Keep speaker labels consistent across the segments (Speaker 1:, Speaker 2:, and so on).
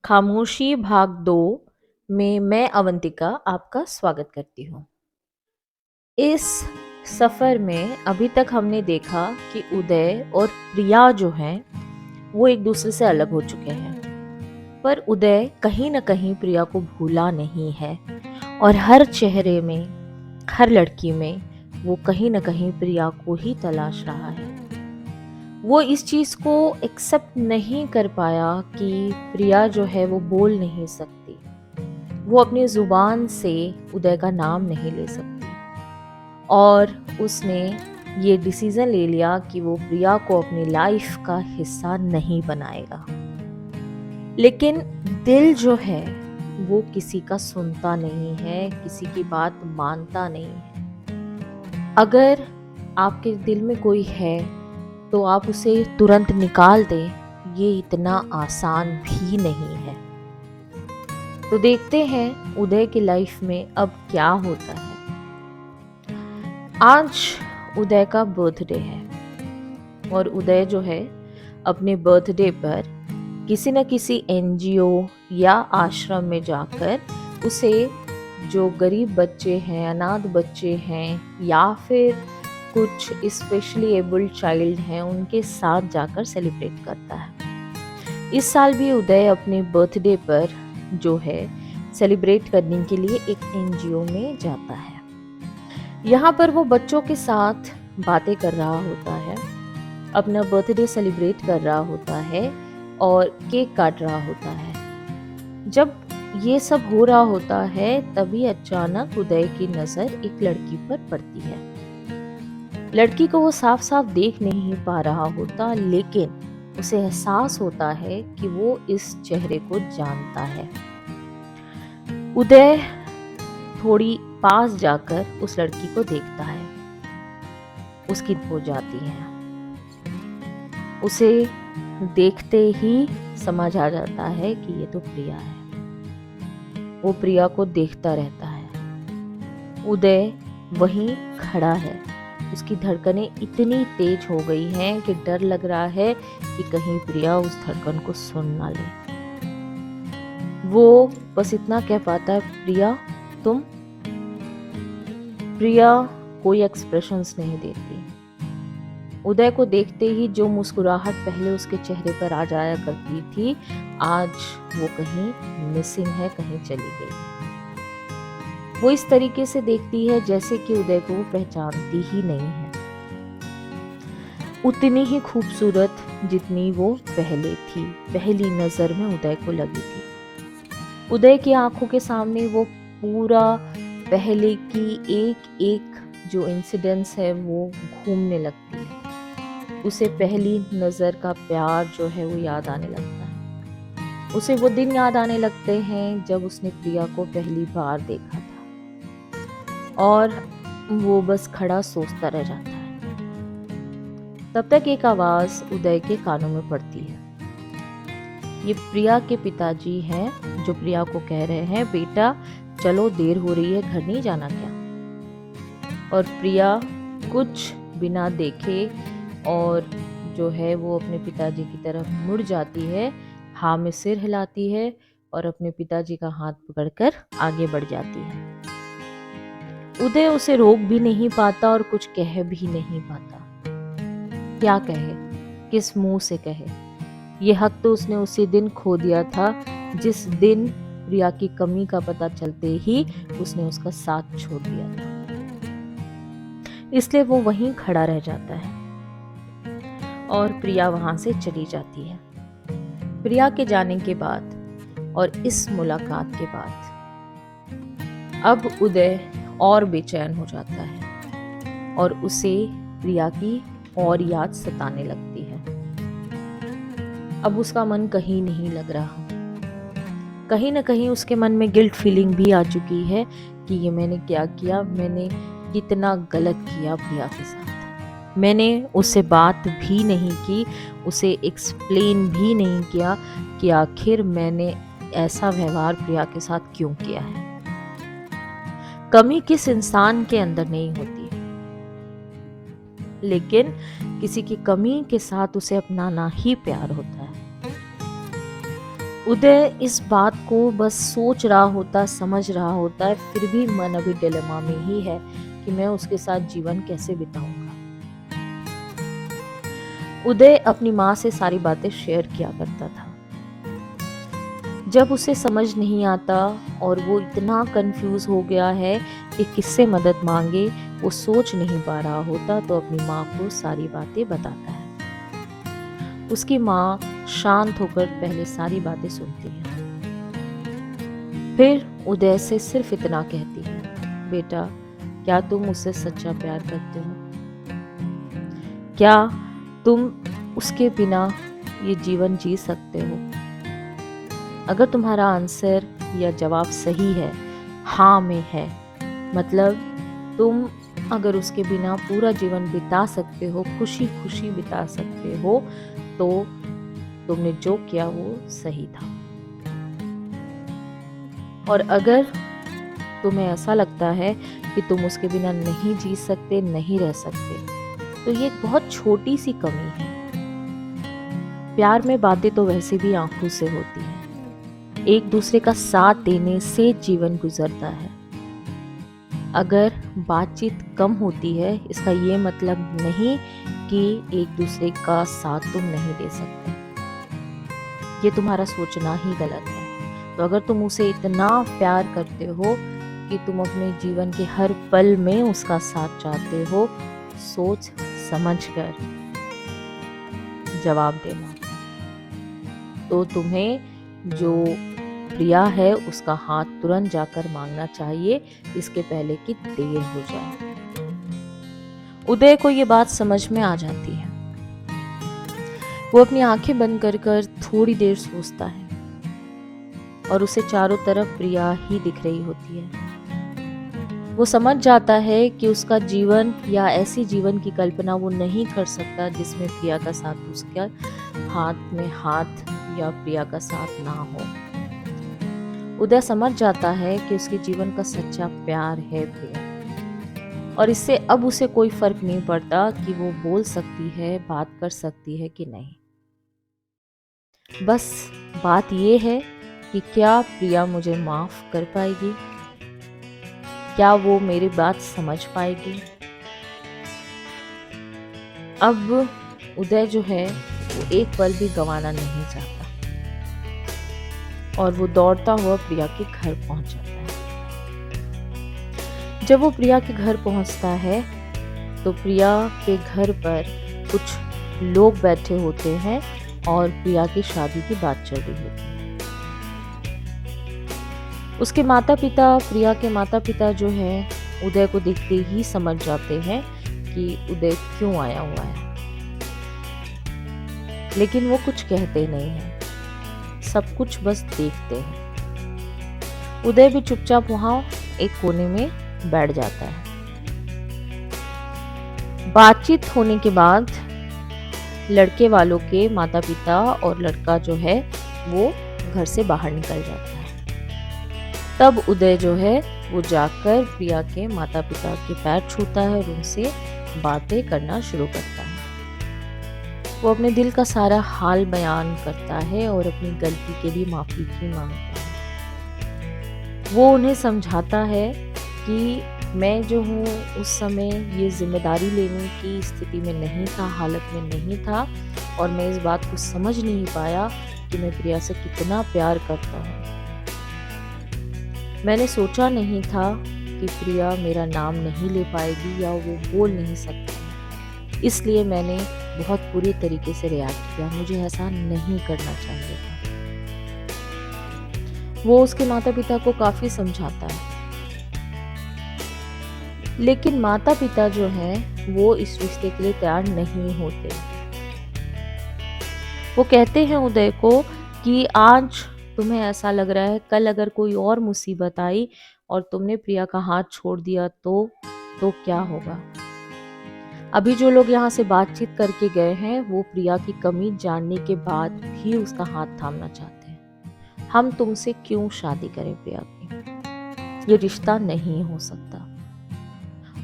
Speaker 1: खामोशी भाग 2 में मैं अवंतिका आपका स्वागत करती हूँ। इस सफ़र में अभी तक हमने देखा कि उदय और प्रिया जो हैं वो एक दूसरे से अलग हो चुके हैं। पर उदय कहीं न कहीं प्रिया को भूला नहीं है और हर चेहरे में, हर लड़की में वो कहीं न कहीं प्रिया को ही तलाश रहा है। वो इस चीज़ को एक्सेप्ट नहीं कर पाया कि प्रिया जो है वो बोल नहीं सकती। वो अपनी ज़ुबान से उदय का नाम नहीं ले सकती और उसने ये डिसीज़न ले लिया कि वो प्रिया को अपनी लाइफ का हिस्सा नहीं बनाएगा। लेकिन दिल जो है वो किसी का सुनता नहीं है, किसी की बात मानता नहीं है। अगर आपके दिल में कोई है तो आप उसे तुरंत निकाल दें, ये इतना आसान भी नहीं है। तो देखते हैं उदय की लाइफ में अब क्या होता है। आज उदय का बर्थडे है और उदय जो है अपने बर्थडे पर किसी न किसी एनजीओ या आश्रम में जाकर उसे जो गरीब बच्चे हैं, अनाथ बच्चे हैं या फिर कुछ स्पेशली एबल्ड चाइल्ड हैं उनके साथ जाकर सेलिब्रेट करता है। इस साल भी उदय अपने बर्थडे पर जो है सेलिब्रेट करने के लिए एक एनजीओ में जाता है। यहाँ पर वो बच्चों के साथ बातें कर रहा होता है, अपना बर्थडे सेलिब्रेट कर रहा होता है और केक काट रहा होता है। जब ये सब हो रहा होता है तभी अचानक उदय की नज़र एक लड़की पर पड़ती है। लड़की को वो साफ साफ देख नहीं पा रहा होता, लेकिन उसे एहसास होता है कि वो इस चेहरे को जानता है। उदय थोड़ी पास जाकर उस लड़की को देखता है, उसकी हो जाती है। उसे देखते ही समझ आ जाता है कि ये तो प्रिया है। वो प्रिया को देखता रहता है। उदय वहीं खड़ा है। उसकी धड़कनें इतनी तेज हो गई हैं कि डर लग रहा है कि कहीं प्रिया उस धड़कन को सुन ना ले। वो बस इतना कह पाता है, प्रिया तुम। प्रिया कोई एक्सप्रेशंस नहीं देती। उदय को देखते ही जो मुस्कुराहट पहले उसके चेहरे पर आ जाया करती थी, आज वो कहीं मिसिंग है, कहीं चली गई। वो इस तरीके से देखती है जैसे कि उदय को वो पहचानती ही नहीं है। उतनी ही खूबसूरत जितनी वो पहले थी, पहली नजर में उदय को लगी थी। उदय की आंखों के सामने वो पूरा पहले की एक एक जो इंसिडेंट्स है वो घूमने लगती है। उसे पहली नज़र का प्यार जो है वो याद आने लगता है। उसे वो दिन याद आने लगते हैं जब उसने प्रिया को पहली बार देखा था और वो बस खड़ा सोचता रह जाता है। तब तक एक आवाज़ उदय के कानों में पड़ती है। ये प्रिया के पिताजी हैं जो प्रिया को कह रहे हैं, बेटा चलो देर हो रही है, घर नहीं जाना क्या? और प्रिया कुछ बिना देखे और जो है वो अपने पिताजी की तरफ मुड़ जाती है, हाँ में सिर हिलाती है और अपने पिताजी का हाथ पकड़कर आगे बढ़ जाती है। उदय उसे रोक भी नहीं पाता और कुछ कह भी नहीं पाता। क्या कहे, किस मुंह से कहे? ये हक तो उसने उसी दिन खो दिया था जिस दिन प्रिया की कमी का पता चलते ही उसने उसका साथ छोड़ दिया था। इसलिए वो वहीं खड़ा रह जाता है और प्रिया वहां से चली जाती है। प्रिया के जाने के बाद और इस मुलाकात के बाद अब उदय और बेचैन हो जाता है और उसे प्रिया की और याद सताने लगती है। अब उसका मन कहीं नहीं लग रहा। कहीं ना कहीं उसके मन में गिल्ट फीलिंग भी आ चुकी है कि ये मैंने क्या किया, मैंने कितना गलत किया प्रिया के साथ। मैंने उससे बात भी नहीं की, उसे एक्सप्लेन भी नहीं किया कि आखिर मैंने ऐसा व्यवहार प्रिया के साथ क्यों किया है। कमी किस इंसान के अंदर नहीं होती, लेकिन किसी की कमी के साथ उसे अपनाना ही प्यार होता है। उदय इस बात को बस सोच रहा होता, समझ रहा होता है, फिर भी मन अभी डिलेमा में ही है कि मैं उसके साथ जीवन कैसे बिताऊंगा। उदय अपनी माँ से सारी बातें शेयर किया करता था। जब उसे समझ नहीं आता और वो इतना कंफ्यूज हो गया है कि किससे मदद मांगे, वो सोच नहीं पा रहा होता, तो अपनी माँ को सारी बातें बताता है। उसकी माँ शांत होकर पहले सारी बातें सुनती है, फिर उदय से सिर्फ इतना कहती है, बेटा, क्या तुम मुझसे सच्चा प्यार करते हो? क्या तुम उसके बिना ये जीवन जी सकते हो? अगर तुम्हारा आंसर या जवाब सही है, हाँ में है, मतलब तुम अगर उसके बिना पूरा जीवन बिता सकते हो, खुशी खुशी बिता सकते हो, तो तुमने जो किया वो सही था। और अगर तुम्हें ऐसा लगता है कि तुम उसके बिना नहीं जी सकते, नहीं रह सकते, तो ये एक बहुत छोटी सी कमी है। प्यार में बातें तो वैसे भी आंखों से होती हैं। एक दूसरे का साथ देने से जीवन गुजरता है। अगर बातचीत कम होती है, इसका ये मतलब नहीं कि एक दूसरे का साथ तुम नहीं दे सकते। ये तुम्हारा सोचना ही गलत है। तो अगर तुम उसे इतना प्यार करते हो कि तुम अपने जीवन के हर पल में उसका साथ चाहते हो, सोच समझ कर जवाब देना। तो तुम्हें जो प्रिया है उसका हाथ तुरंत जाकर मांगना चाहिए, इसके पहले कि देर हो जाए। उदय को ये बात समझ में आ जाती है। वो अपनी आंखें बंद कर थोड़ी देर सोचता है और उसे चारों तरफ प्रिया ही दिख रही होती है। वो समझ जाता है कि उसका जीवन या ऐसी जीवन की कल्पना वो नहीं कर सकता जिसमें प्रिया का साथ उसके हाथ में हाथ या प्रिया का साथ ना हो। उदय समझ जाता है कि उसके जीवन का सच्चा प्यार है प्रिया, और इससे अब उसे कोई फर्क नहीं पड़ता कि वो बोल सकती है, बात कर सकती है कि नहीं। बस बात ये है कि क्या प्रिया मुझे माफ कर पाएगी? क्या वो मेरी बात समझ पाएगी? अब उदय जो है वो एक पल भी गंवाना नहीं चाहता और वो दौड़ता हुआ प्रिया के घर पहुंच जाता है। जब वो प्रिया के घर पहुंचता है तो प्रिया के घर पर कुछ लोग बैठे होते हैं और प्रिया की शादी की बात चल रही होती है। उसके माता पिता, प्रिया के माता पिता जो है, उदय को देखते ही समझ जाते हैं कि उदय क्यों आया हुआ है, लेकिन वो कुछ कहते नहीं हैं, सब कुछ बस देखते हैं। उदय भी चुपचाप वहां एक कोने में बैठ जाता है। बातचीत होने के बाद लड़के वालों के माता पिता और लड़का जो है वो घर से बाहर निकल जाता है। तब उदय जो है वो जाकर प्रिया के माता पिता के पैर छूता है और उनसे बातें करना शुरू करता है। वो अपने दिल का सारा हाल बयान करता है और अपनी गलती के लिए माफी भी मांगता है। वो उन्हें समझाता है कि मैं जो हूँ उस समय ये जिम्मेदारी लेने की स्थिति में नहीं था, हालत में नहीं था, और मैं इस बात को समझ नहीं पाया कि मैं प्रिया से कितना प्यार करता हूँ। मैंने सोचा नहीं था कि प्रिया मेरा नाम नहीं ले पाएगी या वो बोल नहीं सकती, इसलिए मैंने बहुत बुरी तरीके से रिएक्ट किया। मुझे ऐसा नहीं करना चाहिए था। वो उसके माता पिता को काफी समझाता है, लेकिन माता पिता जो हैं वो इस रिश्ते के लिए तैयार नहीं होते। वो कहते हैं उदय को कि आज तुम्हें ऐसा लग रहा है, कल अगर कोई और मुसीबत आई और तुमने प्रिया का हाथ छोड़ दिया तो क्या होगा? अभी जो लोग यहाँ से बातचीत करके गए हैं वो प्रिया की कमी जानने के बाद भी उसका हाथ थामना चाहते हैं। हम तुमसे क्यों शादी करें प्रिया की? ये रिश्ता नहीं हो सकता।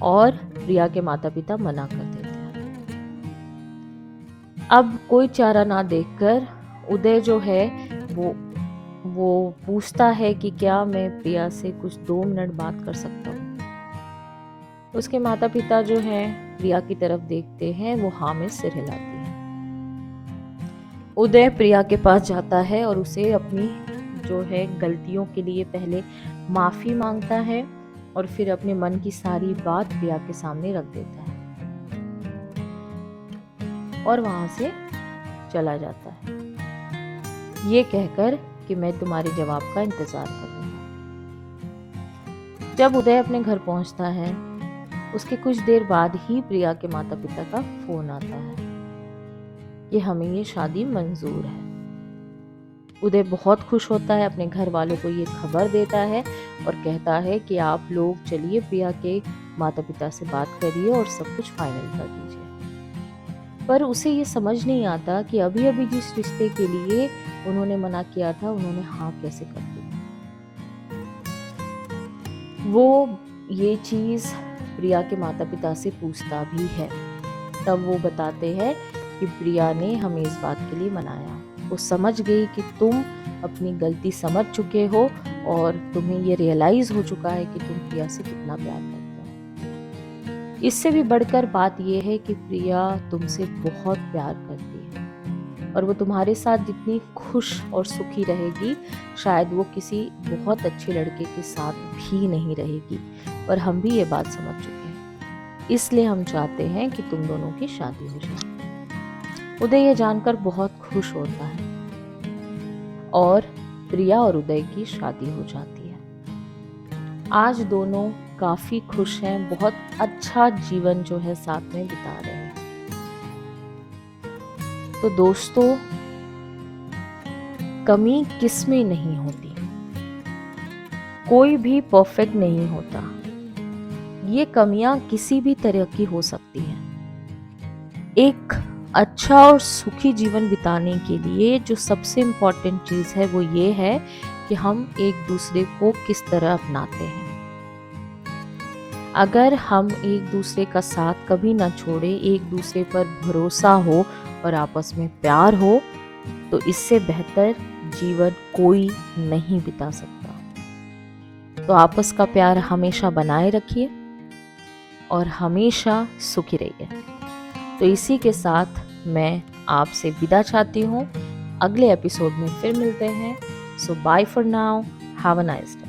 Speaker 1: और प्रिया के माता पिता मना कर देते हैं। अब कोई चारा ना देखकर उदय जो है वो वो पूछता है कि क्या मैं प्रिया से कुछ 2 मिनट बात कर सकता हूँ। उसके माता पिता जो हैं प्रिया की तरफ देखते हैं, वो हाँ में सिर हिलाती है। उदय प्रिया के पास जाता है और उसे अपनी जो है गलतियों के लिए पहले माफी मांगता है और फिर अपने मन की सारी बात प्रिया के सामने रख देता है और वहां से चला जाता है, ये कहकर कि मैं तुम्हारे जवाब का इंतजार करूंगा। जब उदय अपने घर पहुंचता है, उसके कुछ देर बाद ही प्रिया के माता पिता का फोन आता है कि हमें ये शादी मंजूर है। उदय बहुत खुश होता है, अपने घर वालों को ये खबर देता है और कहता है कि आप लोग चलिए प्रिया के माता पिता से बात करिए और सब कुछ फाइनल कर दीजिए। पर उसे ये समझ नहीं आता कि अभी अभी जिस रिश्ते के लिए उन्होंने मना किया था, उन्होंने हाँ कैसे कर दी। वो ये चीज प्रिया के माता पिता से पूछता भी है, तब वो बताते हैं कि प्रिया ने हमें इस बात के लिए मनाया। वो समझ गई कि तुम अपनी गलती समझ चुके हो और तुम्हें ये रियलाइज हो चुका है कि तुम प्रिया से कितना प्यार करते हो। इससे भी बढ़कर बात यह है कि प्रिया तुमसे बहुत प्यार करती है और वो तुम्हारे साथ जितनी खुश और सुखी रहेगी, शायद वो किसी बहुत अच्छे लड़के के साथ भी नहीं रहेगी। और हम भी ये बात समझ चुके हैं, इसलिए हम चाहते हैं कि तुम दोनों की शादी हो जाए। उदय ये जानकर बहुत खुश होता है और प्रिया और उदय की शादी हो जाती है। आज दोनों काफी खुश हैं, बहुत अच्छा जीवन जो है साथ में बिता रहे हैं। तो दोस्तों, कमी किस में नहीं होती, कोई भी परफेक्ट नहीं होता। ये कमियां किसी भी तरह की हो सकती हैं। एक अच्छा और सुखी जीवन बिताने के लिए जो सबसे इम्पोर्टेंट चीज है वो ये है कि हम एक दूसरे को किस तरह अपनाते हैं। अगर हम एक दूसरे का साथ कभी ना छोड़े, एक दूसरे पर भरोसा हो और आपस में प्यार हो, तो इससे बेहतर जीवन कोई नहीं बिता सकता। तो आपस का प्यार हमेशा बनाए रखिए और हमेशा सुखी रहिए। तो इसी के साथ मैं आपसे विदा चाहती हूँ। अगले एपिसोड में फिर मिलते हैं। So bye for now, have a nice day.